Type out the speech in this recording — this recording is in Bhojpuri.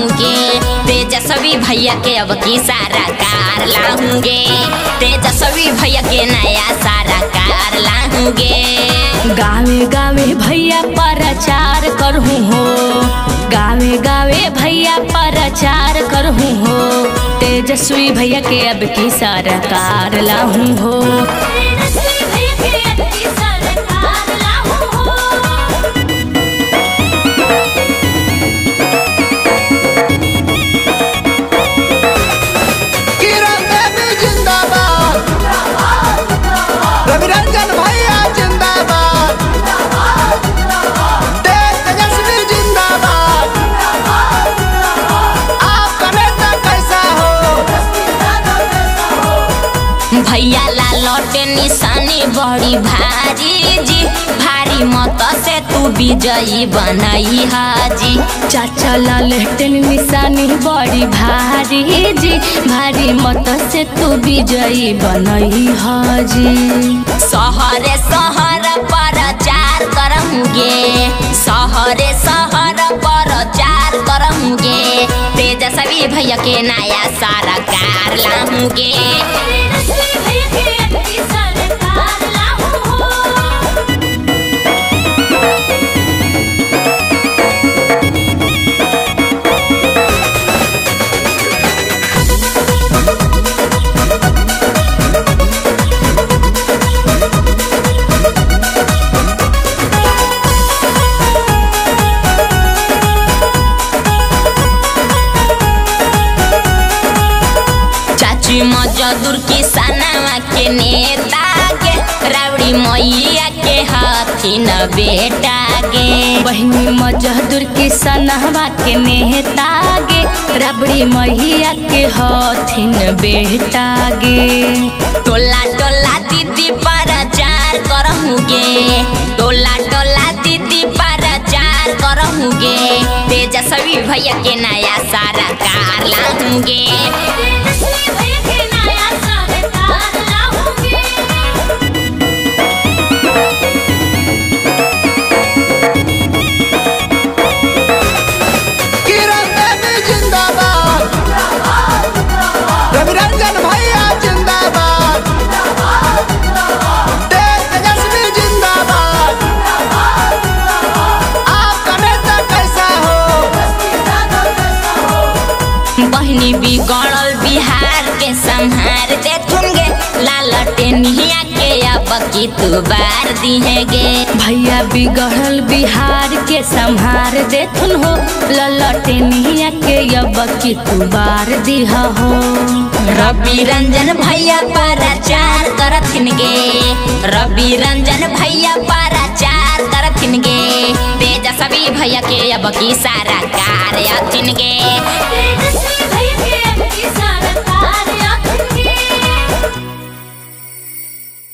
करहूँगे। तेजस्वी भैया के अब की सारा कार लाऊंगे। तेजस्वी भैया के नया सारा कार लाऊंगे। गावे गावे भैया प्रचार करहूँ हो। गावे गावे भैया प्रचार करहूँ हो। तेजस्वी भैया के अब की सारा कार लाऊं हो। भैया ला लौटे निशानी बड़ी भारी जी। भारी मत से तू विजयी बनई हाजी। चाचा ला लौटे निशानी बड़ी भारी जी। भारी मत से तू विजयी बनई हाजी। शहरे शहर प्रचार करहूँगे। शहरे शहर प्रचार करहूँगे। तेजस्वी भैया के नया सारा कार लाऊंगे। मजदूर किसानवा के नेता गे। रावड़ी मैया के हथिन बेटा गे। बहनी मजदूर किसानवा के नेता गे। रावड़ी मैया के हथिन बेटा गे। टोला टोला दीदी प्रचार करहूँगे। टोला टोला दीदी प्रचार करहूँगे। तेजस्वी भैया के नया सारा कार लाऊंगे। बहनी बिगड़ल बिहार के संहार देखूंगे। लालटेनिया के अब की तू बार दिहेगे। भैया बिगड़ल बिहार के संहार देखुन हो। लालटेनिया के अब की तू बार दिहा हो। रवि रंजन भैया प्रचार करथिन गे। रवि रंजन भैया प्रचार करथिन गे। तेजस्वी भैया के अब की सारा कार अथिन गे।